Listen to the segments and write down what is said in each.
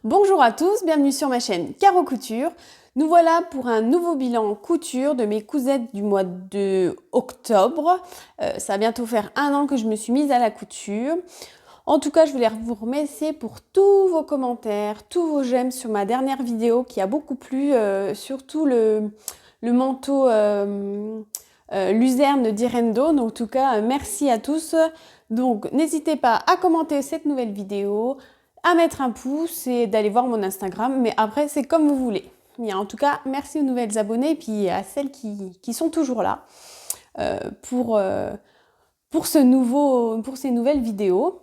Bonjour à tous, bienvenue sur ma chaîne Caro Couture. Nous voilà pour un nouveau bilan couture de mes cousettes du mois de octobre. Ça va bientôt faire 1 an que je me suis mise à la couture. En tout cas, je voulais vous remercier pour tous vos commentaires, tous vos j'aime sur ma dernière vidéo qui a beaucoup plu, surtout le manteau luzerne d'Irendo. Donc, en tout cas, merci à tous. Donc, n'hésitez pas à commenter cette nouvelle vidéo, à mettre un pouce et d'aller voir mon Instagram. Mais après, c'est comme vous voulez. Bien, en tout cas, merci aux nouvelles abonnées et puis à celles qui sont toujours là pour ces nouvelles vidéos.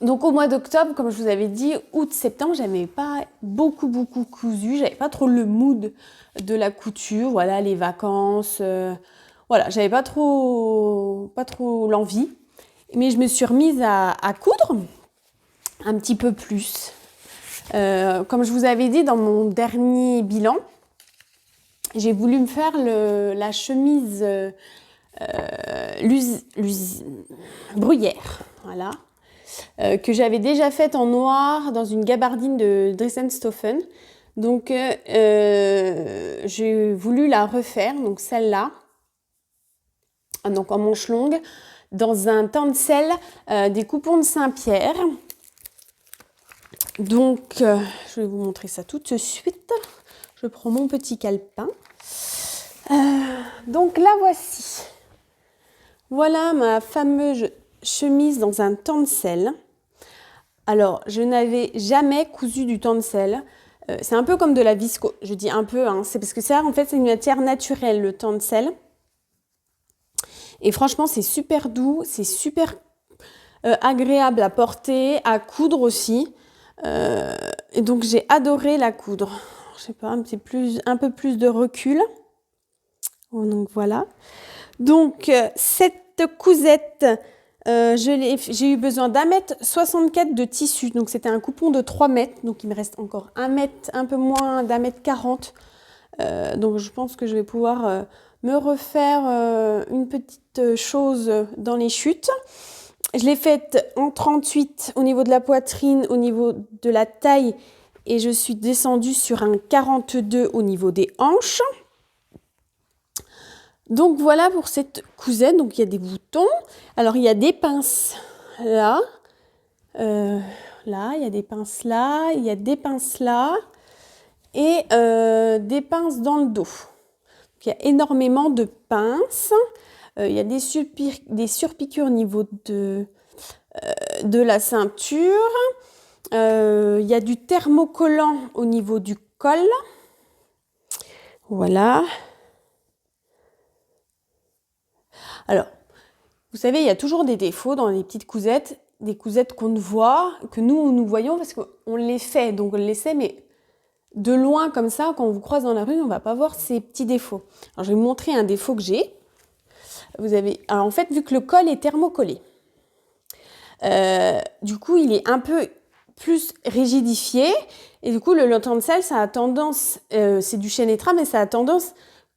Donc au mois d'octobre, comme je vous avais dit, août-septembre, j'avais pas beaucoup cousu, j'avais pas trop le mood de la couture, voilà, les vacances, voilà, j'avais pas trop l'envie. Mais je me suis remise à coudre un petit peu plus. Comme je vous avais dit dans mon dernier bilan, j'ai voulu me faire la chemise bruyère, voilà. Que j'avais déjà faite en noir dans une gabardine de Dressenstoffen. Donc j'ai voulu la refaire, donc celle-là, donc en manche longue, dans un tencel des coupons de Saint-Pierre. Donc je vais vous montrer ça tout de suite. Je prends mon petit calepin. Donc la voici. Voilà ma fameuse chemise dans un tencel. Alors, je n'avais jamais cousu du tencel. C'est un peu comme de la viscose. Je dis un peu, hein, c'est parce que ça, en fait, c'est une matière naturelle, le tencel. Et franchement, c'est super doux, c'est super agréable à porter, à coudre aussi. Et donc, j'ai adoré la coudre. Je sais pas, un peu plus de recul. Oh, donc, voilà. Donc, cette cousette... j'ai eu besoin d'1,64 m de tissu, donc c'était un coupon de 3 mètres, donc il me reste encore 1 mètre, un peu moins d'1,40 m. Donc je pense que je vais pouvoir me refaire une petite chose dans les chutes. Je l'ai faite en 38 au niveau de la poitrine, au niveau de la taille, et je suis descendue sur un 42 au niveau des hanches. Donc voilà pour cette cousette, donc il y a des boutons. Alors il y a des pinces là, là, il y a des pinces là, il y a des pinces là et des pinces dans le dos. Donc, il y a énormément de pinces. Il y a des surpiqûres au niveau de la ceinture. Il y a du thermocollant au niveau du col. Voilà. Alors, vous savez, il y a toujours des défauts dans les petites cousettes, des cousettes qu'on ne voit, que nous voyons parce qu'on les fait, donc on les sait, mais de loin comme ça, quand on vous croise dans la rue, on ne va pas voir ces petits défauts. Alors, je vais vous montrer un défaut que j'ai. Alors, en fait, vu que le col est thermocollé, du coup, il est un peu plus rigidifié, et du coup, le tencel, ça a tendance, c'est du chêne mais ça a tendance,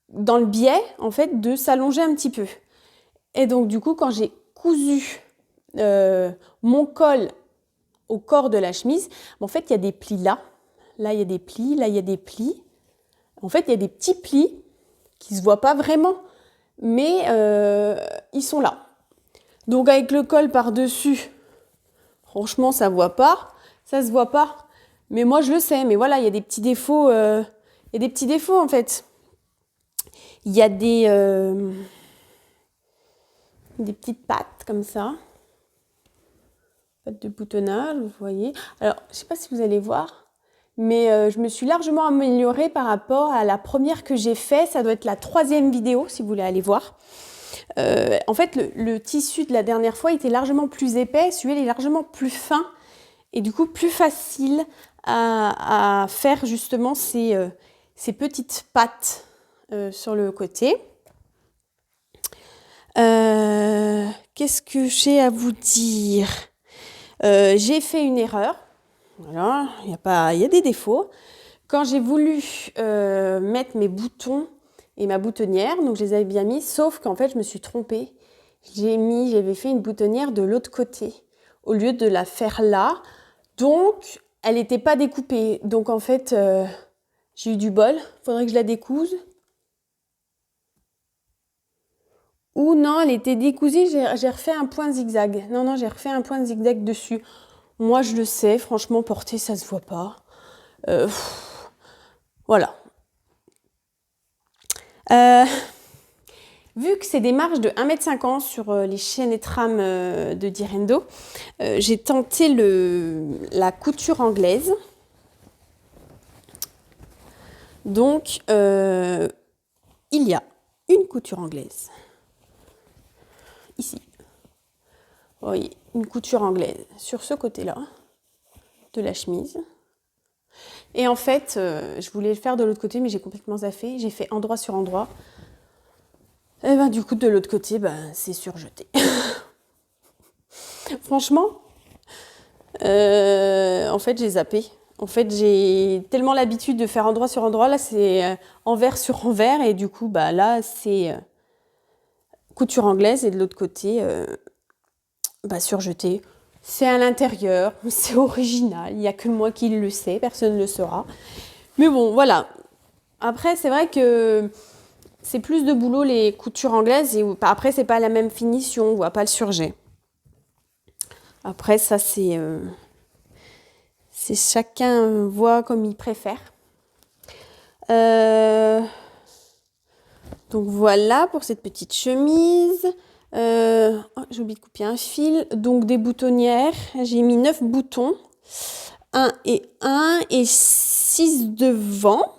dans le biais, en fait, de s'allonger un petit peu. Et donc, du coup, quand j'ai cousu mon col au corps de la chemise, en fait, il y a des plis là. Là, il y a des plis. Là, il y a des plis. En fait, il y a des petits plis qui ne se voient pas vraiment, mais ils sont là. Donc, avec le col par-dessus, franchement, ça ne voit pas. Ça ne se voit pas. Mais moi, je le sais. Mais voilà, il y a des petits défauts. Il y a des petits défauts, en fait. Il y a des petites pattes comme ça, pattes de boutonnage, vous voyez. Alors, je ne sais pas si vous allez voir, mais je me suis largement améliorée par rapport à la première que j'ai faite. Ça doit être la 3e vidéo, si vous voulez aller voir. En fait, le tissu de la dernière fois était largement plus épais, celui-là est largement plus fin, et du coup plus facile à faire justement ces petites pattes sur le côté. Qu'est-ce que j'ai à vous dire? J'ai fait une erreur. Voilà, il y a des défauts. Quand j'ai voulu mettre mes boutons et ma boutonnière, donc je les avais bien mis, sauf qu'en fait je me suis trompée. J'avais fait une boutonnière de l'autre côté au lieu de la faire là. Donc elle n'était pas découpée. Donc en fait, j'ai eu du bol. Faudrait que je la découse. Ou non, elle était décousue, j'ai refait un point zigzag. Non, j'ai refait un point zigzag dessus. Moi, je le sais, franchement, porter, ça se voit pas. Voilà. Vu que c'est des marges de 1,50 m sur les chaînes et trames de Direndo, j'ai tenté la couture anglaise. Donc, il y a une couture anglaise. Ici. Vous voyez, une couture anglaise sur ce côté-là de la chemise. Et en fait, je voulais le faire de l'autre côté, mais j'ai complètement zappé. J'ai fait endroit sur endroit. Et ben du coup, de l'autre côté, c'est surjeté. Franchement, en fait, j'ai zappé. En fait, j'ai tellement l'habitude de faire endroit sur endroit. Là, c'est envers sur envers. Et du coup, là, c'est couture anglaise. Et de l'autre côté, surjeté. C'est à l'intérieur. C'est original. Il n'y a que moi qui le sais. Personne ne le saura. Mais bon, voilà. Après, c'est vrai que c'est plus de boulot les coutures anglaises. Et après, c'est pas la même finition. On voit pas le surjet. Après, ça, c'est chacun voit comme il préfère. Donc voilà pour cette petite chemise. J'ai oublié de couper un fil. Donc des boutonnières. J'ai mis 9 boutons. 1 et 6 devant.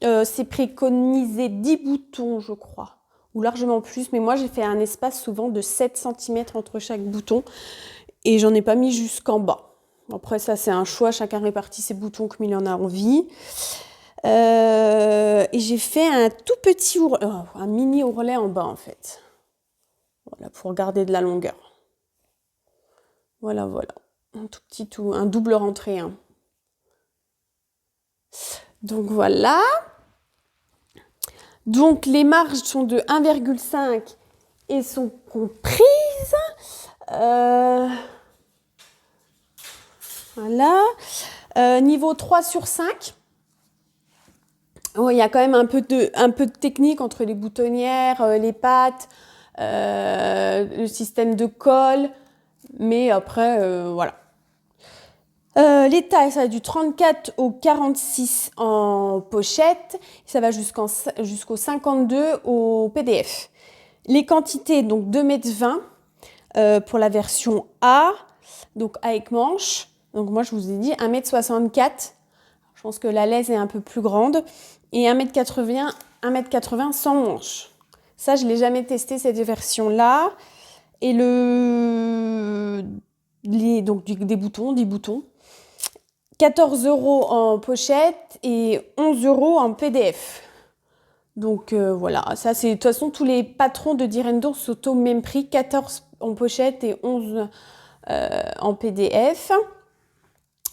C'est préconisé 10 boutons, je crois. Ou largement plus. Mais moi, j'ai fait un espace souvent de 7 cm entre chaque bouton. Et j'en ai pas mis jusqu'en bas. Après, ça, c'est un choix. Chacun répartit ses boutons comme il en a envie. Et j'ai fait un tout petit un mini ourlet en bas, en fait. Voilà, pour garder de la longueur. Voilà. Un tout petit un double rentré. Hein. Donc, voilà. Donc, les marges sont de 1,5 et sont comprises. Voilà. Niveau 3 sur 5. Oh, il y a quand même un peu de technique entre les boutonnières, les pattes, le système de colle. Mais après, voilà. Les tailles, ça va du 34 au 46 en pochette. Ça va jusqu'au 52 au PDF. Les quantités, donc 2,20 m pour la version A, donc avec manche. Donc moi, je vous ai dit 1,64 m. Je pense que la laisse est un peu plus grande. Et 1,80 m sans manche. Ça, je ne l'ai jamais testé, cette version-là. Et donc des boutons, 10 boutons. 14 € en pochette et 11 € en PDF. Donc voilà, ça c'est de toute façon tous les patrons de Direndo sont au même prix, 14 en pochette et 11 en PDF.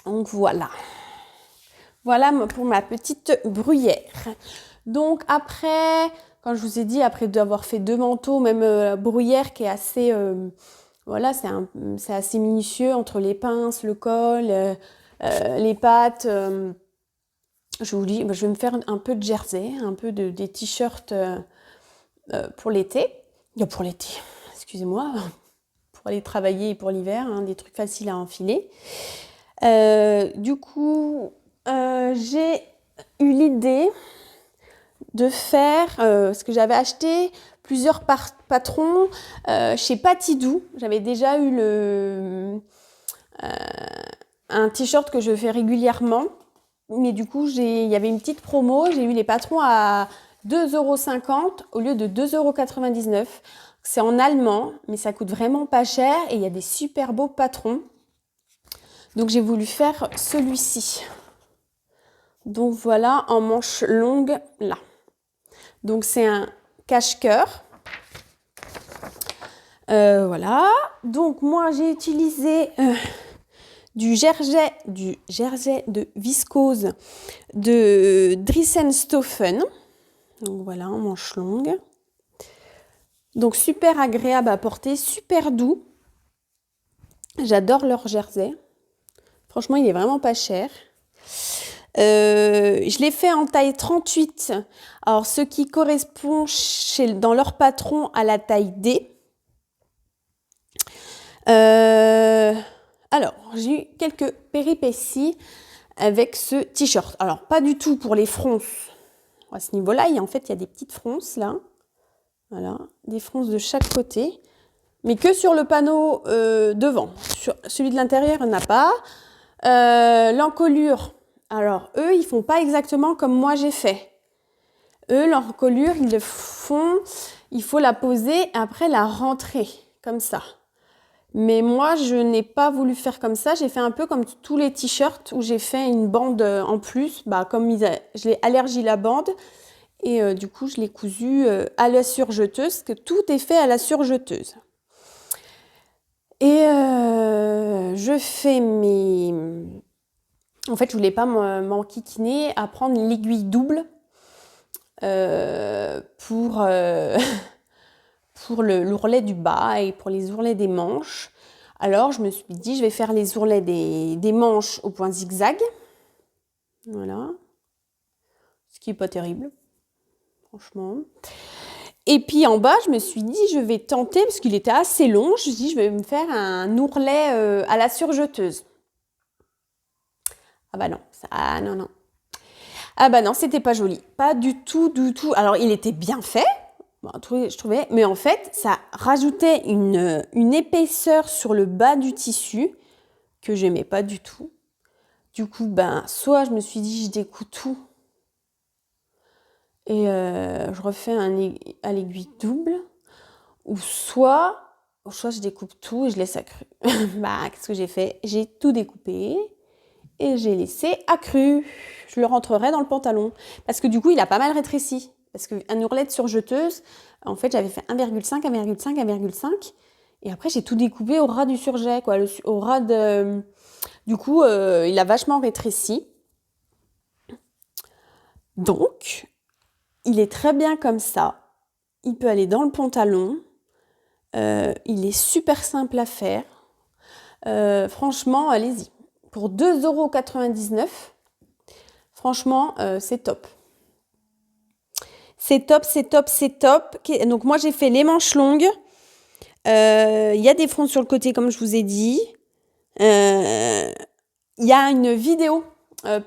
Donc voilà. Voilà pour ma petite bruyère. Donc après, quand je vous ai dit, après d'avoir fait 2 manteaux, même bruyère qui est assez, voilà, c'est assez minutieux entre les pinces, le col, les pattes. Je vous dis, je vais me faire un peu de jersey, un peu des t-shirts pour l'été. Pour l'été, excusez-moi, pour aller travailler et pour l'hiver, hein, des trucs faciles à enfiler. Du coup, j'ai eu l'idée de faire, parce que j'avais acheté plusieurs patrons chez Patidou. J'avais déjà eu un t-shirt que je fais régulièrement. Mais du coup, il y avait une petite promo. J'ai eu les patrons à 2,50 € au lieu de 2,99 €. C'est en allemand, mais ça coûte vraiment pas cher. Et il y a des super beaux patrons. Donc, j'ai voulu faire celui-ci. Donc, voilà, en manche longue, là. Donc, c'est un cache-cœur. Voilà. Donc, moi, j'ai utilisé du jersey de viscose de Drissenstoffen. Donc, voilà, en manche longue. Donc, super agréable à porter, super doux. J'adore leur jersey. Franchement, il est vraiment pas cher. Je l'ai fait en taille 38. Alors, ce qui correspond dans leur patron à la taille D. Alors, j'ai eu quelques péripéties avec ce t-shirt. Alors, pas du tout pour les fronces. À ce niveau-là, en fait, il y a des petites fronces, là. Voilà, des fronces de chaque côté. Mais que sur le panneau devant. Sur celui de l'intérieur, il n'y en a pas. L'encolure, alors eux, ils font pas exactement comme moi j'ai fait. Eux, l'encolure, ils le font, il faut la poser et après la rentrer, comme ça. Mais moi, je n'ai pas voulu faire comme ça. J'ai fait un peu comme tous les t-shirts où j'ai fait une bande en plus. Comme je l'ai allergi la bande et du coup, je l'ai cousu à la surjeteuse, parce que tout est fait à la surjeteuse. Et je fais mes... En fait, je voulais pas m'enquiquiner à prendre l'aiguille double pour l'ourlet du bas et pour les ourlets des manches. Alors, je me suis dit, je vais faire les ourlets des manches au point zigzag. Voilà. Ce qui n'est pas terrible, franchement. Et puis en bas, je me suis dit, je vais tenter, parce qu'il était assez long, je me suis dit, je vais me faire un ourlet à la surjeteuse. Ah bah non, non. Ah bah non, c'était pas joli. Pas du tout, du tout. Alors, il était bien fait, je trouvais, mais en fait, ça rajoutait une épaisseur sur le bas du tissu que j'aimais pas du tout. Du coup, soit je me suis dit, je découpe tout et je refais à l'aiguille double, ou soit je découpe tout et je laisse accru. Qu'est-ce que j'ai fait? J'ai tout découpé et j'ai laissé accru. Je le rentrerai dans le pantalon. Parce que du coup, il a pas mal rétréci. Parce qu'un ourlet de surjeteuse, en fait, j'avais fait 1,5, 1,5, 1,5. Et après, j'ai tout découpé au ras du surjet, quoi. Au ras de... Du coup, il a vachement rétréci. Donc, il est très bien comme ça. Il peut aller dans le pantalon. Il est super simple à faire. Franchement, allez-y. Pour 2,99 €, franchement, c'est top. C'est top, c'est top, c'est top. Donc, moi, j'ai fait les manches longues. Il y a des fronts sur le côté, comme je vous ai dit. Il y a une vidéo.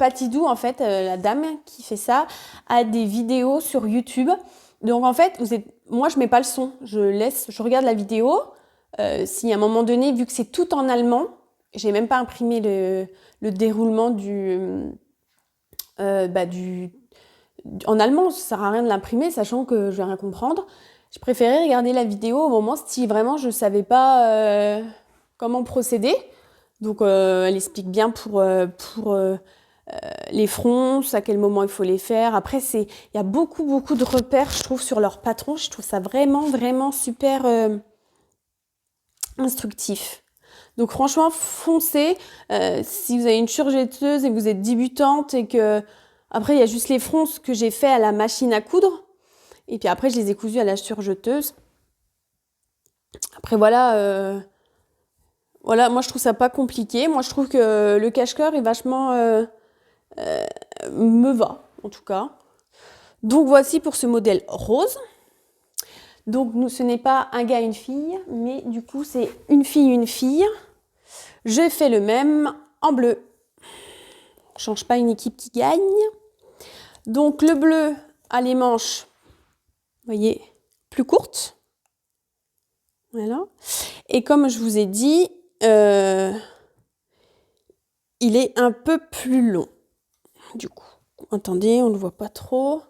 Patidou, en fait, la dame qui fait ça, a des vidéos sur YouTube. Donc, en fait, moi, je mets pas le son. Je regarde la vidéo. Si à un moment donné, vu que c'est tout en allemand, j'ai même pas imprimé le déroulement en allemand, ça sert à rien de l'imprimer, sachant que je vais rien comprendre. Je préférais regarder la vidéo au moment si vraiment je savais pas comment procéder. Donc, elle explique bien pour les fronces, à quel moment il faut les faire. Après, il y a beaucoup, beaucoup de repères, je trouve, sur leur patron. Je trouve ça vraiment, vraiment super instructif. Donc franchement, foncez. Si vous avez une surjeteuse et que vous êtes débutante et que après il y a juste les fronces que j'ai fait à la machine à coudre et puis après je les ai cousus à la surjeteuse. Après voilà, moi je trouve ça pas compliqué. Moi je trouve que le cache-cœur est vachement me va en tout cas. Donc voici pour ce modèle rose. Donc ce n'est pas un gars, une fille, mais du coup c'est une fille, une fille. Je fais le même en bleu. On ne change pas une équipe qui gagne. Donc le bleu a les manches, vous voyez, plus courtes. Voilà. Et comme je vous ai dit, il est un peu plus long. Du coup, attendez, on ne le voit pas trop.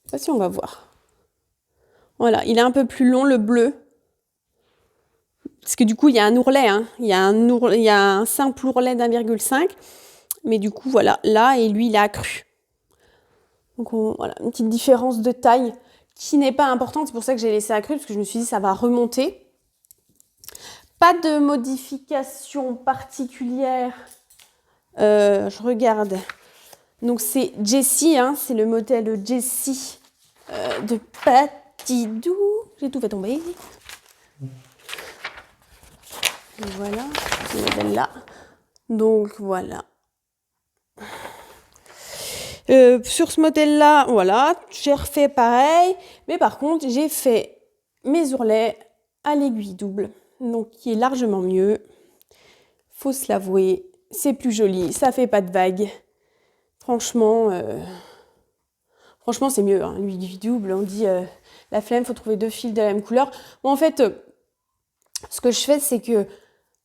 Je sais pas si on va voir. Voilà, il est un peu plus long le bleu. Parce que du coup, il y a un ourlet. Hein. Il y a un simple ourlet d'1,5. Mais du coup, voilà, là, et lui, il a accru. Donc, voilà, une petite différence de taille qui n'est pas importante. C'est pour ça que j'ai laissé accru, parce que je me suis dit, ça va remonter. Pas de modification particulière. Je regarde. Donc, c'est Jessie, hein, c'est le modèle Jessie de Patidou. J'ai tout fait tomber. Et voilà. ce modèle-là. Donc voilà. Sur ce modèle-là, voilà, j'ai refait pareil. Mais par contre, j'ai fait mes ourlets à l'aiguille double. Donc qui est largement mieux. Faut se l'avouer, c'est plus joli, ça fait pas de vagues. Franchement, c'est mieux. Hein. L'aiguille double, on dit la flemme, faut trouver 2 fils de la même couleur. Bon, en fait, ce que je fais, c'est que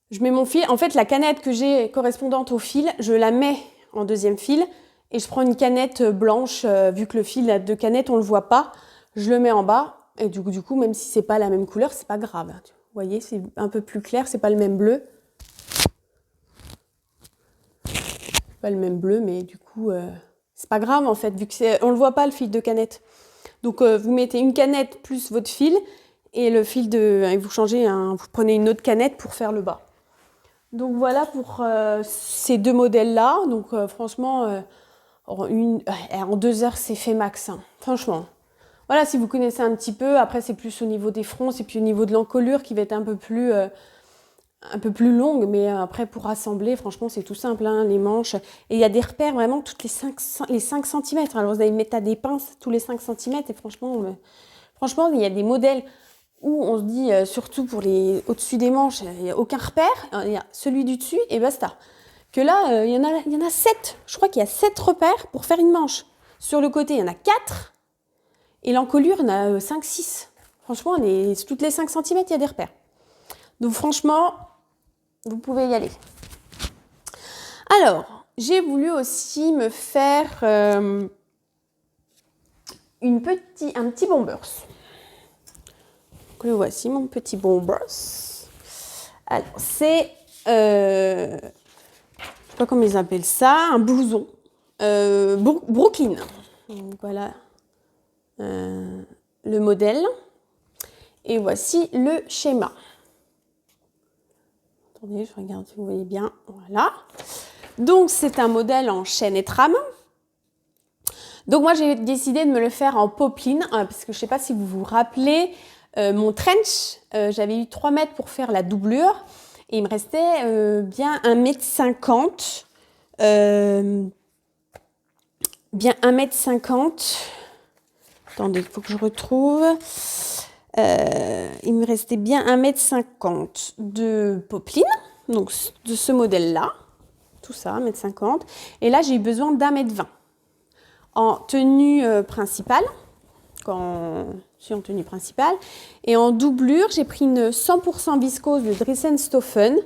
je mets mon fil. En fait, la canette que j'ai correspondante au fil, je la mets en 2e fil. Et je prends une canette blanche, vu que le fil a 2 canettes, on le voit pas. Je le mets en bas. Et du coup, même si c'est pas la même couleur, c'est pas grave. Vous voyez, c'est un peu plus clair, c'est pas le même bleu. Pas le même bleu, mais du coup, c'est pas grave en fait, vu que on le voit pas le fil de canette. Donc vous mettez une canette plus votre fil et le fil et vous changez, vous prenez une autre canette pour faire le bas. Donc voilà pour ces 2 modèles-là. Donc franchement, en 2 heures, c'est fait max. Hein. Franchement. Voilà, si vous connaissez un petit peu, après c'est plus au niveau des fronts, c'est plus au niveau de l'encolure qui va être un peu plus longue, mais après pour rassembler, franchement c'est tout simple, hein, les manches. Et il y a des repères vraiment toutes les 5 cm. Alors vous allez mettre à des pinces tous les 5 cm et franchement, il y a des modèles où on se dit, surtout pour les au-dessus des manches, il n'y a aucun repère, il y a celui du dessus et basta. Que là, il y en a 7. Je crois qu'il y a 7 repères pour faire une manche. Sur le côté, il y en a 4. Et l'encolure, il y en a 5-6. Franchement, toutes les 5 cm, il y a des repères. Donc franchement, vous pouvez y aller. Alors, j'ai voulu aussi me faire un petit bombers. Donc le voici, mon petit bombers. Alors, c'est... je sais pas comment ils appellent ça, un blouson. Brooklyn. Donc voilà le modèle. Et voici le schéma. Attendez, je regarde si vous voyez bien. Voilà. Donc, c'est un modèle en chaîne et trame. Donc, moi, j'ai décidé de me le faire en popeline, parce que je ne sais pas si vous vous rappelez, mon trench, j'avais eu 3 mètres pour faire la doublure. Et il me restait bien 1,50 m. Bien 1,50 m. Attendez, il faut que je retrouve. Il me restait bien 1,50 m de popeline, donc de ce modèle-là. Tout ça, 1,50 m. Et là, j'ai eu besoin d'1,20 m. En tenue principale, je suis en tenue principale. Et en doublure, j'ai pris une 100% viscose de Dressenstoffen.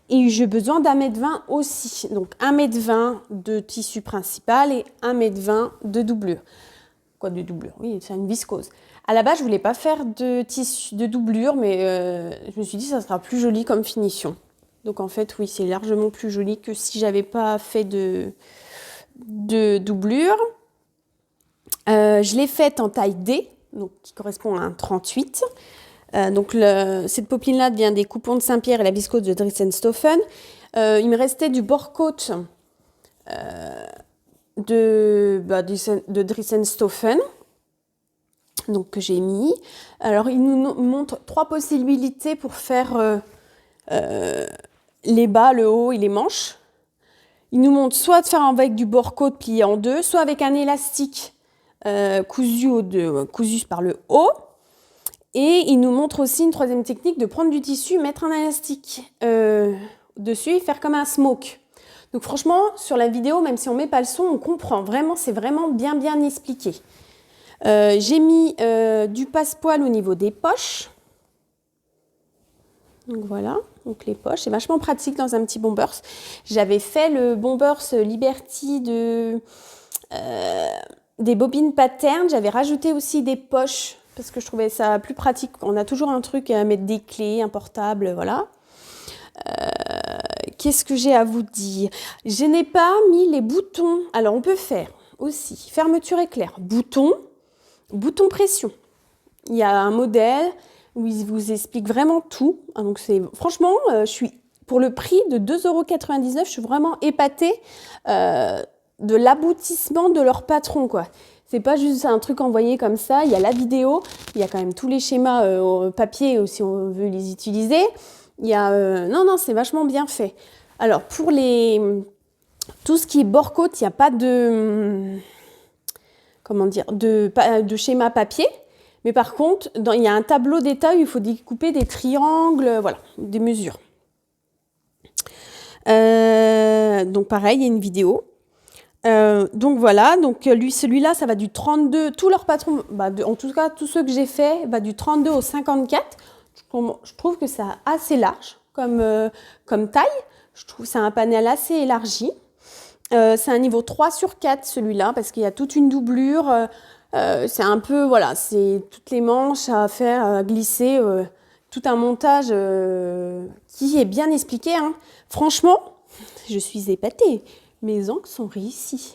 Et j'ai besoin d'1,20 m aussi. Donc 1,20 m de tissu principal et 1,20 m de doublure. Quoi de doublure? Oui, c'est une viscose. À la base, je voulais pas faire de tissu de doublure, mais je me suis dit ça sera plus joli comme finition. Donc en fait, oui, c'est largement plus joli que si j'avais pas fait de doublure. Je l'ai faite en taille D, donc qui correspond à un 38. Donc cette popeline-là vient des coupons de Saint-Pierre et la viscose de Dressenstoffen. Il me restait du bord-côte de Dressenstoffen, donc que j'ai mis. Alors il nous montre 3 possibilités pour faire les bas, le haut et les manches. Il nous montre soit de faire avec du bord-côte plié en 2, soit avec un élastique cousu par le haut. Et il nous montre aussi une 3e technique de prendre du tissu, mettre un élastique dessus et faire comme un smoke. Donc franchement, sur la vidéo, même si on ne met pas le son, on comprend. Vraiment, c'est vraiment bien expliqué. J'ai mis du passepoil au niveau des poches. Donc voilà, donc les poches, c'est vachement pratique dans un petit bombers. J'avais fait le bombers Liberty des bobines pattern. J'avais rajouté aussi des poches parce que je trouvais ça plus pratique. On a toujours un truc à mettre des clés, un portable, voilà. Qu'est-ce que j'ai à vous dire? Je n'ai pas mis les boutons. Alors, on peut faire aussi fermeture éclair, bouton pression. Il y a un modèle où il vous explique vraiment tout. Donc, franchement, je suis pour le prix de 2,99 €, je suis vraiment épatée de l'aboutissement de leur patron, quoi. C'est pas juste un truc envoyé comme ça. Il y a la vidéo, il y a quand même tous les schémas papier si on veut les utiliser. Non, non, c'est vachement bien fait. Alors, pour tout ce qui est bord côte, il n'y a pas de... Comment dire, de schéma papier. Mais par contre, il y a un tableau d'état où il faut découper des triangles, voilà, des mesures. Donc pareil, il y a une vidéo. Donc voilà, donc celui-là, ça va du 32, tous leurs patrons, en tout cas, tous ceux que j'ai fait, du 32 au 54. Je trouve que c'est assez large comme taille. Je trouve que c'est un panel assez élargi. C'est un niveau 3 sur 4 celui-là, parce qu'il y a toute une doublure. C'est un peu, voilà, c'est toutes les manches à faire glisser, tout un montage qui est bien expliqué, hein. Franchement, je suis épatée. Mes angles sont réussis.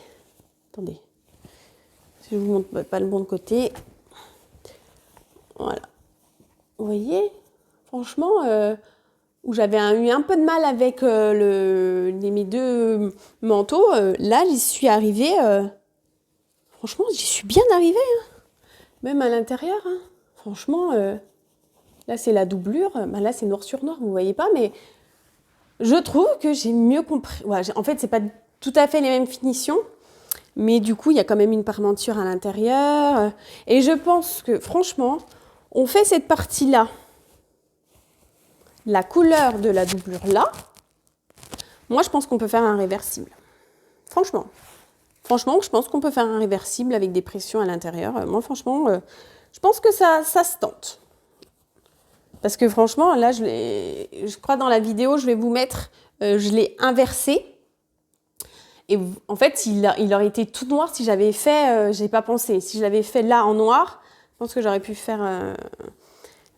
Attendez, je vous montre pas le bon côté. Voilà. Vous voyez, franchement, où j'avais eu un peu de mal avec mes deux manteaux, là, j'y suis arrivée. Franchement, j'y suis bien arrivée, hein. Même à l'intérieur, hein. Franchement, là, c'est la doublure. Là, c'est noir sur noir, vous voyez pas, mais je trouve que j'ai mieux compris. Ouais, en fait, c'est pas tout à fait les mêmes finitions, mais du coup, il y a quand même une parmenture à l'intérieur. Et je pense que, franchement, on fait cette partie-là, la couleur de la doublure là. Moi, je pense qu'on peut faire un réversible. Franchement, je pense qu'on peut faire un réversible avec des pressions à l'intérieur. Moi, franchement, je pense que ça se tente. Parce que franchement, là, je crois dans la vidéo, je vais vous mettre, je l'ai inversé. Et en fait, il aurait été tout noir si j'avais fait, j'ai pas pensé, si je l'avais fait là en noir, je pense que j'aurais pu faire,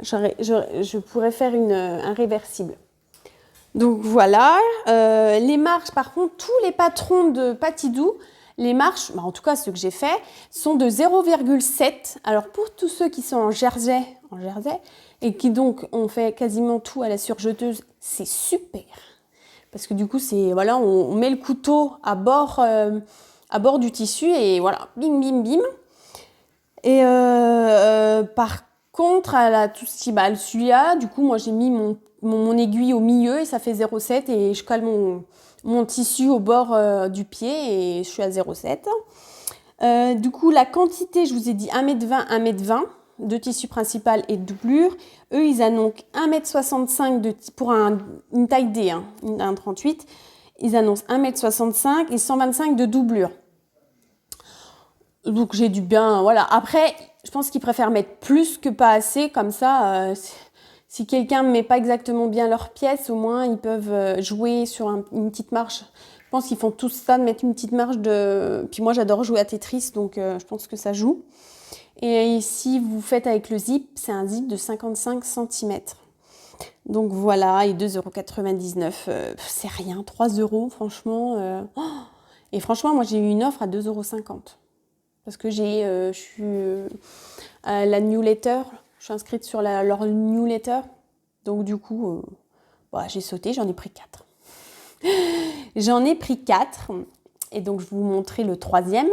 je pourrais faire un réversible. Donc voilà, les marches, par contre, tous les patrons de Patidou, les marches, en tout cas ceux que j'ai fait, sont de 0,7. Alors pour tous ceux qui sont en jersey, et qui donc ont fait quasiment tout à la surjeteuse, c'est super. Parce que du coup, c'est voilà, on met le couteau à bord du tissu et voilà, bim, bim, bim. Et par contre, tout ce qui celui-là, du coup, moi j'ai mis mon aiguille au milieu et ça fait 0,7 et je cale mon tissu au bord du pied et je suis à 0,7. Du coup, la quantité, je vous ai dit 1m20, 1m20 de tissu principal et de doublure. Eux, ils annoncent 1m65 pour une taille D, hein, un 38. Ils annoncent 1m65 et 125 de doublure. Donc j'ai du bien, voilà. Après, je pense qu'ils préfèrent mettre plus que pas assez, comme ça, si quelqu'un ne met pas exactement bien leur pièce, au moins ils peuvent jouer sur une petite marche. Je pense qu'ils font tout ça, de mettre une petite marche de... Puis moi j'adore jouer à Tetris, donc je pense que ça joue. Et si vous faites avec le zip, c'est un zip de 55 cm. Donc voilà, et 2,99 €, c'est rien, 3 € franchement. Et franchement, moi j'ai eu une offre à 2,50 €. Parce que je suis à la newsletter, je suis inscrite sur leur newsletter. Donc du coup, j'ai sauté, j'en ai pris 4. J'en ai pris 4. Et donc je vais vous montrer le troisième,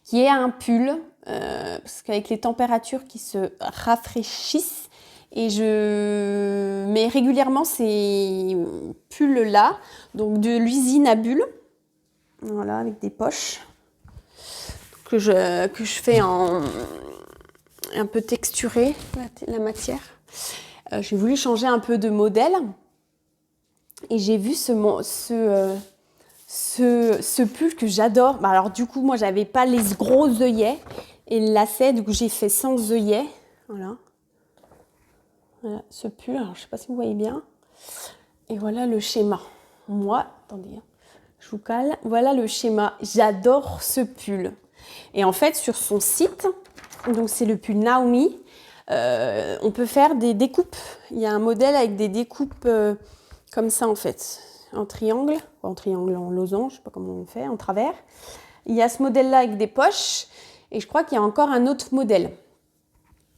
qui est un pull. Parce qu'avec les températures qui se rafraîchissent, et je mets régulièrement ces pulls-là, donc de l'usine à bulles. Voilà, avec des poches. Que je fais un peu texturé la matière. J'ai voulu changer un peu de modèle et j'ai vu ce pull que j'adore. Alors du coup, moi, j'avais pas les gros œillets et le lacet, du coup, j'ai fait sans œillets. Voilà, ce pull. Alors, je sais pas si vous voyez bien. Et voilà le schéma. Moi, attendez, je vous cale. Voilà le schéma. J'adore ce pull. Et en fait, sur son site, donc c'est le pull Naomi, on peut faire des découpes. Il y a un modèle avec des découpes comme ça en fait, en triangle, en losange, je sais pas comment on fait, en travers. Il y a ce modèle-là avec des poches, et je crois qu'il y a encore un autre modèle.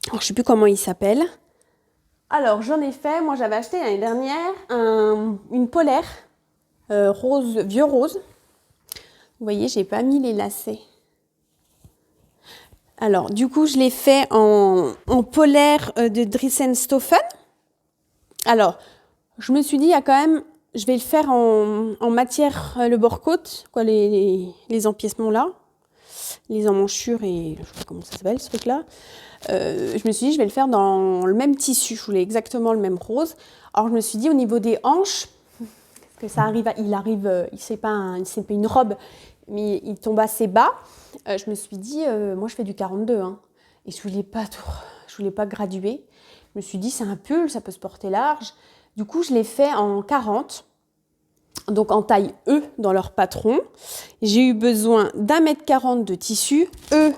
Alors, je sais plus comment il s'appelle. Alors, j'en ai fait, moi j'avais acheté l'année dernière une polaire rose, vieux rose. Vous voyez, j'ai pas mis les lacets. Alors, du coup, je l'ai fait en polaire de Dressenstoffen. Alors, je me suis dit, il y a quand même, je vais le faire en matière, le bord-côte, quoi, les empiècements là, les emmanchures et je sais pas comment ça s'appelle ce truc-là. Je me suis dit, je vais le faire dans le même tissu. Je voulais exactement le même rose. Alors, je me suis dit, au niveau des hanches, parce que ça arrive, c'est pas une robe, mais il tombe assez bas. Je me suis dit, moi, je fais du 42, hein, et je voulais pas graduer. Je me suis dit, c'est un pull, ça peut se porter large. Du coup, je l'ai fait en 40, donc en taille E dans leur patron. J'ai eu besoin d'1,40 m de tissu. Eux,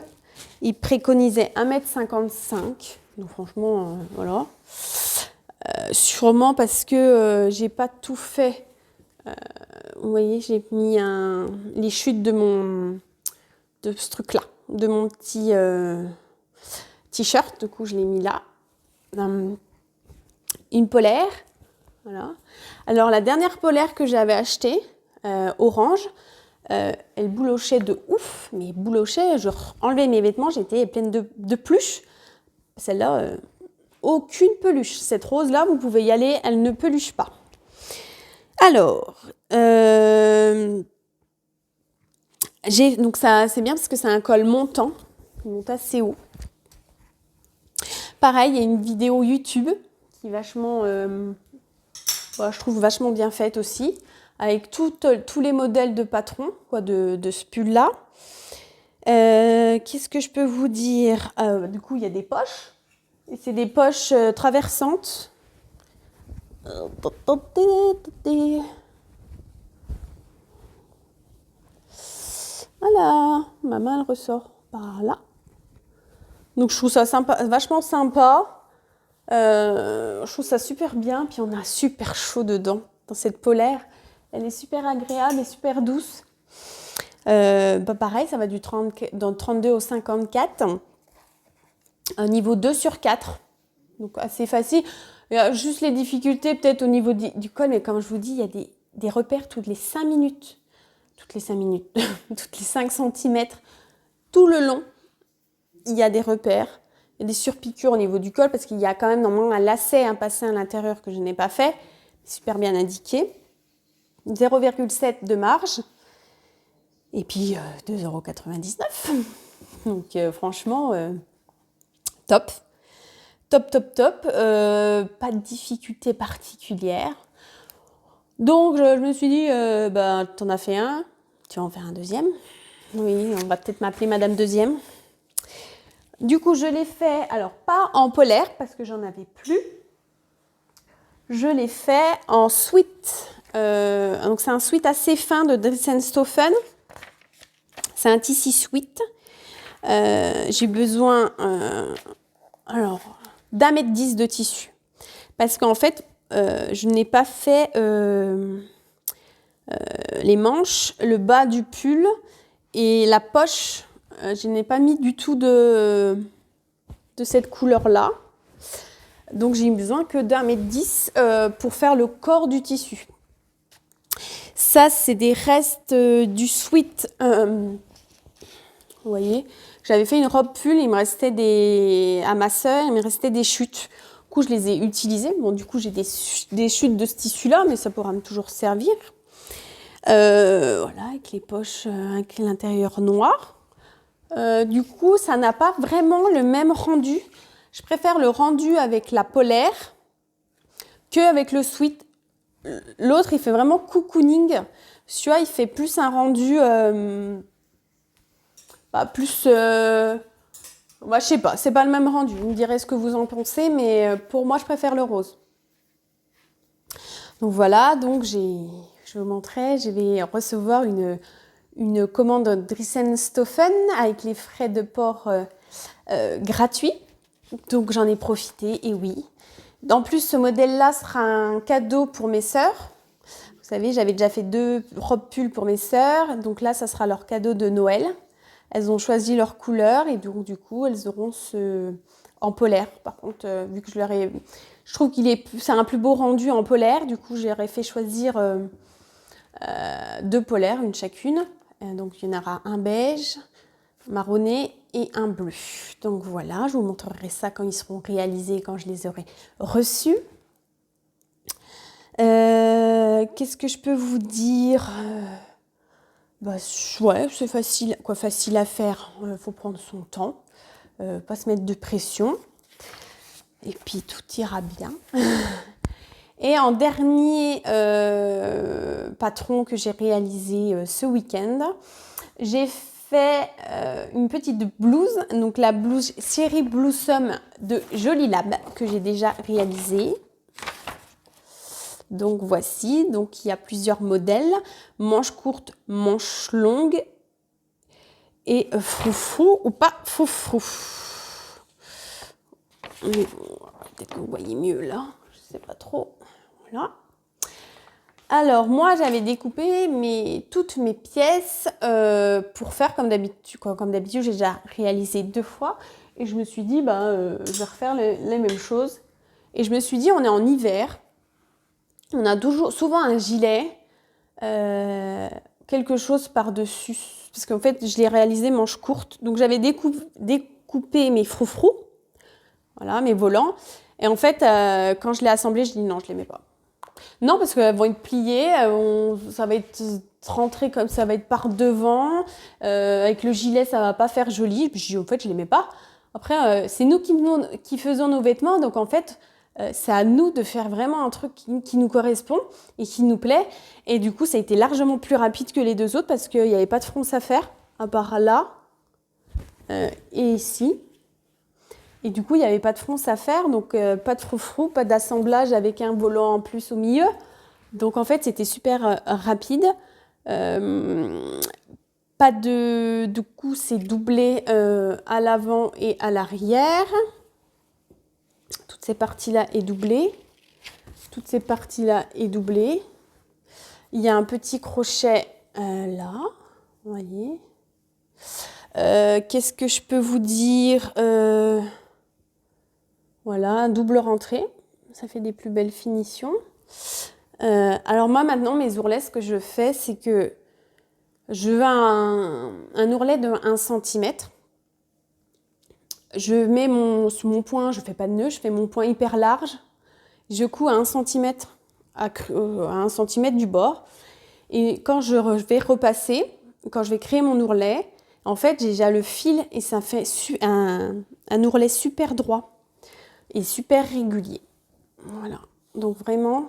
ils préconisaient 1,55 m. Donc franchement, voilà. Sûrement parce que j'ai pas tout fait. Vous voyez, j'ai mis les chutes de ce truc-là, de mon petit t-shirt. Du coup, je l'ai mis là. Une polaire. Voilà. Alors, la dernière polaire que j'avais achetée, orange, elle boulochait de ouf, mais boulochait, je enlevais mes vêtements, j'étais pleine de peluches. Celle-là, aucune peluche. Cette rose-là, vous pouvez y aller, elle ne peluche pas. Alors, donc ça, c'est bien parce que c'est un col montant, il monte assez haut. Pareil, il y a une vidéo YouTube qui est vachement, je trouve vachement bien faite aussi, avec tous les modèles de patron, quoi, de ce pull-là. Qu'est-ce que je peux vous dire? Du coup, il y a des poches. Et c'est des poches traversantes. Voilà, ma main elle ressort par là. Donc je trouve ça sympa, vachement sympa. Je trouve ça super bien. Puis on a super chaud dedans, dans cette polaire. Elle est super agréable et super douce. Pareil, ça va dans 32 au 54. Niveau 2 sur 4. Donc assez facile. Il y a juste les difficultés peut-être au niveau du col, mais comme je vous dis, il y a des repères toutes les 5 minutes. Toutes les 5 minutes, toutes les 5 cm. Tout le long, il y a des repères. Il y a des surpiqûres au niveau du col parce qu'il y a quand même normalement un lacet, un passé à l'intérieur que je n'ai pas fait. Super bien indiqué. 0,7 de marge. Et puis 2,99 €. Donc franchement, top. Top. Pas de difficulté particulière. Donc je me suis dit, t'en as fait un, tu vas en faire un deuxième. Oui, on va peut-être m'appeler Madame Deuxième. Du coup, je l'ai fait, alors pas en polaire parce que j'en avais plus. Je l'ai fait en sweat. Donc c'est un sweat assez fin de Dressenstoffen. C'est un tissu sweat. J'ai besoin d'1,10 m de tissu. Parce qu'en fait, je n'ai pas fait les manches, le bas du pull et la poche. Je n'ai pas mis du tout de cette couleur-là. Donc, j'ai besoin que d'1,10 m pour faire le corps du tissu. Ça, c'est des restes du sweat. Vous voyez, j'avais fait une robe pull, il me restait à ma sœur, il me restait des chutes. Du coup, je les ai utilisées. Bon, du coup, j'ai des chutes de ce tissu-là, mais ça pourra me toujours servir. Voilà, avec les poches, avec l'intérieur noir. Du coup, ça n'a pas vraiment le même rendu. Je préfère le rendu avec la polaire qu'avec le sweat. L'autre, il fait vraiment cocooning. Celui-là, il fait plus un rendu... je sais pas, c'est pas le même rendu. Vous me direz ce que vous en pensez, mais pour moi, je préfère le rose. Donc voilà, donc je vais vous montrer, je vais recevoir une commande Dressenstoffen avec les frais de port gratuits. Donc j'en ai profité, et oui. En plus, ce modèle-là sera un cadeau pour mes sœurs. Vous savez, j'avais déjà fait 2 robes pulls pour mes sœurs. Donc là, ça sera leur cadeau de Noël. Elles ont choisi leur couleur et donc du coup, elles auront en polaire. Par contre, vu que je trouve c'est un plus beau rendu en polaire. Du coup, j'aurais fait choisir 2 polaires, une chacune. Donc, il y en aura un beige, marronné et un bleu. Donc voilà, je vous montrerai ça quand ils seront réalisés, quand je les aurai reçus. Qu'est-ce que je peux vous dire? Ouais, c'est facile à faire. Faut prendre son temps, pas se mettre de pression. Et puis tout ira bien. Et en dernier patron que j'ai réalisé ce week-end, j'ai fait une petite blouse. Donc la blouse Cherry Blossom de Jolie Lab que j'ai déjà réalisée. Donc voici, donc il y a plusieurs modèles, manches courtes, manches longues et froufrou ou pas froufrou. Peut-être que vous voyez mieux là, je sais pas trop. Voilà. Alors moi j'avais découpé toutes mes pièces pour faire comme d'habitude. Comme d'habitude j'ai déjà réalisé 2 fois et je me suis dit je vais refaire les mêmes choses. Et je me suis dit on est en hiver. On a souvent un gilet, quelque chose par-dessus. Parce qu'en fait, je l'ai réalisé manche courte. Donc, j'avais découpé mes froufrous, voilà, mes volants. Et en fait, quand je l'ai assemblé, je dis non, je ne les mets pas. Non, parce qu'elles vont être pliées, ça va être rentré comme ça va être par devant. Avec le gilet, ça ne va pas faire joli. Puis je dis, en fait, je ne les mets pas. Après, c'est nous qui faisons nos vêtements. Donc, en fait, c'est à nous de faire vraiment un truc qui nous correspond et qui nous plaît. Et du coup, ça a été largement plus rapide que les 2 autres parce qu'il n'y avait pas de fronce à faire, à part là et ici. Et du coup, il n'y avait pas de fronce à faire, donc pas de froufrou, pas d'assemblage avec un volant en plus au milieu. Donc en fait, c'était super rapide. Pas de coup, c'est doublé à l'avant et à l'arrière. Toutes ces parties-là est doublée. Toutes ces parties-là est doublée. Il y a un petit crochet là, vous voyez. Qu'est-ce que je peux vous dire? Voilà, double rentrée. Ça fait des plus belles finitions. Alors moi, maintenant, mes ourlets, ce que je fais, c'est que je veux un ourlet de 1 cm. Je mets mon point, je ne fais pas de nœud, je fais mon point hyper large. Je couds à 1 cm, à 1 cm du bord. Et quand je vais repasser, quand je vais créer mon ourlet, en fait, j'ai déjà le fil et ça fait un ourlet super droit et super régulier. Voilà. Donc vraiment,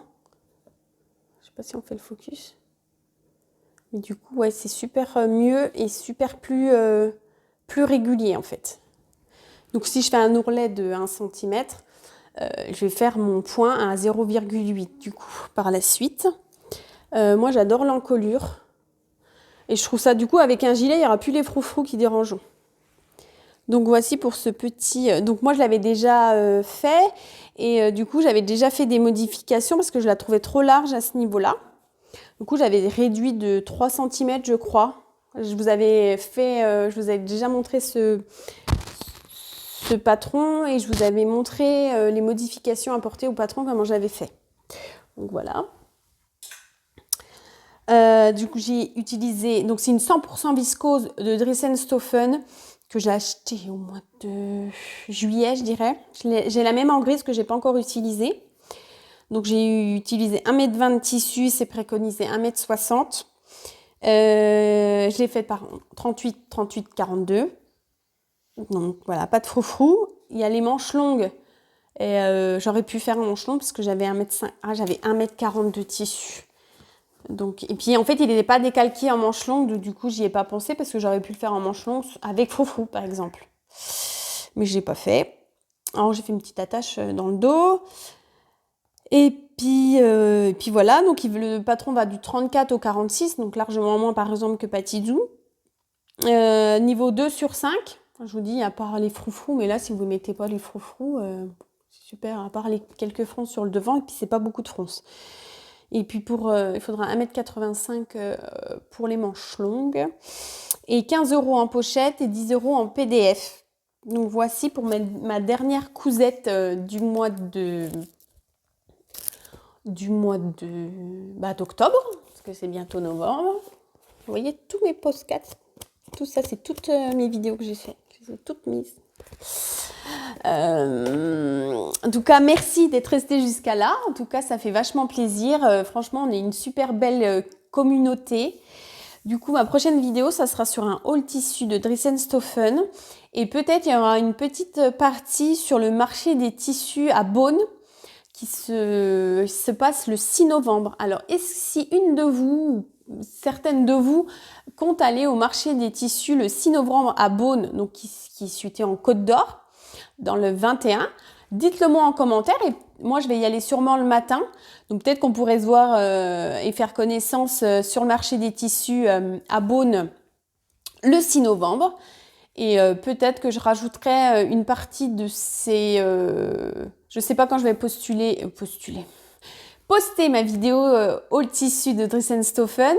je sais pas si on fait le focus. Mais du coup, ouais, c'est super mieux et super plus régulier en fait. Donc si je fais un ourlet de 1 cm, je vais faire mon point à 0,8 du coup par la suite. Moi, j'adore l'encolure. Et je trouve ça, du coup, avec un gilet, il n'y aura plus les froufrous qui dérangent. Donc, voici pour ce petit... Donc, moi, je l'avais déjà fait. Et du coup, j'avais déjà fait des modifications parce que je la trouvais trop large à ce niveau-là. Du coup, j'avais réduit de 3 cm, je crois. Je vous avais déjà montré ce patron et je vous avais montré les modifications apportées au patron, comment j'avais fait. Donc, voilà. Du coup, j'ai utilisé, donc c'est une 100% viscose de Dressenstoffen que j'ai acheté au mois de juillet, je dirais. J'ai la même en grise que j'ai pas encore utilisée. Donc j'ai utilisé 1,20 m de tissu, c'est préconisé 1,60 m. Je l'ai faite par 38, 42. Donc voilà, pas de froufrou. Il y a les manches longues. Et j'aurais pu faire un manche long parce que j'avais 1,40 m de tissu. Donc, et puis en fait, il n'était pas décalqué en manche longue, donc du coup, j'y ai pas pensé parce que j'aurais pu le faire en manche longue avec froufrou, par exemple. Mais je l'ai pas fait. Alors, j'ai fait une petite attache dans le dos. Et puis voilà, donc le patron va du 34 au 46, donc largement moins, par exemple, que Patidou. Niveau 2 sur 5, je vous dis, à part les froufrous, mais là, si vous ne mettez pas les froufrous, c'est super, à part les quelques fronces sur le devant, et puis c'est pas beaucoup de fronces. Et puis il faudra 1,85 m pour les manches longues. Et 15 € en pochette et 10 € en PDF. Donc voici pour ma dernière cousette du mois d'octobre, parce que c'est bientôt novembre. Vous voyez tous mes postcards. Tout ça, c'est toutes mes vidéos que j'ai faites. Je les ai toutes mises. En tout cas, merci d'être resté jusqu'à là. En tout cas, ça fait vachement plaisir. Franchement, on est une super belle communauté. Du coup, ma prochaine vidéo, ça sera sur un haul tissu de Dressenstoffen. Et peut-être il y aura une petite partie sur le marché des tissus à Beaune qui se passe le 6 novembre. Alors, si une de vous, certaines de vous, comptent aller au marché des tissus le 6 novembre à Beaune, donc qui est situé en Côte d'Or, dans le 21, dites-le moi en commentaire et moi je vais y aller sûrement le matin. Donc peut-être qu'on pourrait se voir et faire connaissance sur le marché des tissus à Beaune le 6 novembre. Et peut-être que je rajouterai une partie de ces... je sais pas quand je vais poster ma vidéo haul tissu de Dressenstoffen.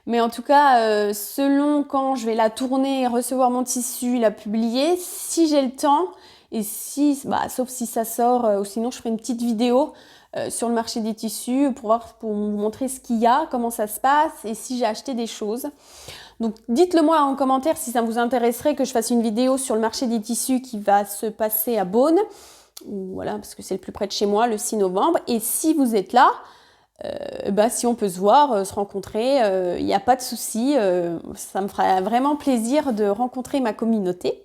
Mais en tout cas, selon quand je vais la tourner, recevoir mon tissu, la publier, si j'ai le temps, et si, sauf si ça sort, ou sinon je ferai une petite vidéo sur le marché des tissus pour vous montrer ce qu'il y a, comment ça se passe et si j'ai acheté des choses. Donc dites-le moi en commentaire si ça vous intéresserait que je fasse une vidéo sur le marché des tissus qui va se passer à Beaune. Voilà, parce que c'est le plus près de chez moi, le 6 novembre. Et si vous êtes là, si on peut se voir, se rencontrer, il n'y a pas de souci. Ça me fera vraiment plaisir de rencontrer ma communauté.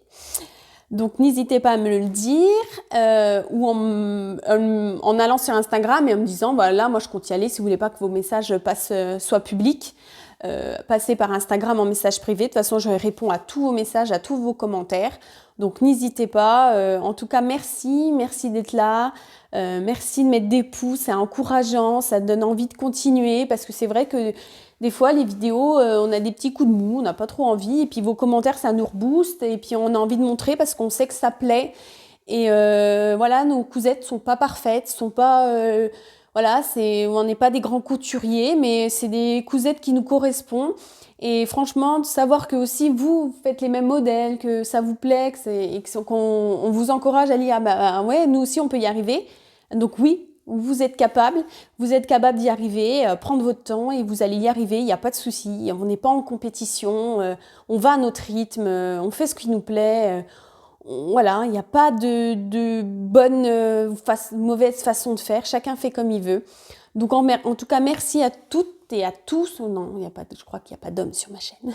Donc n'hésitez pas à me le dire ou en allant sur Instagram et en me disant là moi je compte y aller si vous voulez pas que vos messages soient publics. Passez par Instagram en message privé. De toute façon, je réponds à tous vos messages, à tous vos commentaires. Donc, n'hésitez pas. En tout cas, merci d'être là. Merci de mettre des pouces, c'est encourageant, ça donne envie de continuer parce que c'est vrai que des fois, les vidéos, on a des petits coups de mou, on n'a pas trop envie. Et puis, vos commentaires, ça nous rebooste. Et puis, on a envie de montrer parce qu'on sait que ça plaît. Et voilà, nos cousettes sont pas parfaites, sont pas... Voilà, on n'est pas des grands couturiers, mais c'est des cousettes qui nous correspondent. Et franchement, de savoir que aussi vous faites les mêmes modèles, que ça vous plaît, qu'on vous encourage à dire ouais, nous aussi on peut y arriver. Donc oui, vous êtes capable d'y arriver, prendre votre temps et vous allez y arriver, il n'y a pas de souci. On n'est pas en compétition, on va à notre rythme, on fait ce qui nous plaît. Voilà, il n'y a pas de bonne mauvaise façon de faire. Chacun fait comme il veut. Donc, en tout cas, merci à toutes et à tous. Non, je crois qu'il n'y a pas d'hommes sur ma chaîne.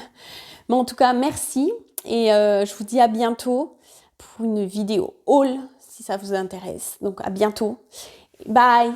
Mais en tout cas, merci. Et je vous dis à bientôt pour une vidéo haul, si ça vous intéresse. Donc, à bientôt. Bye!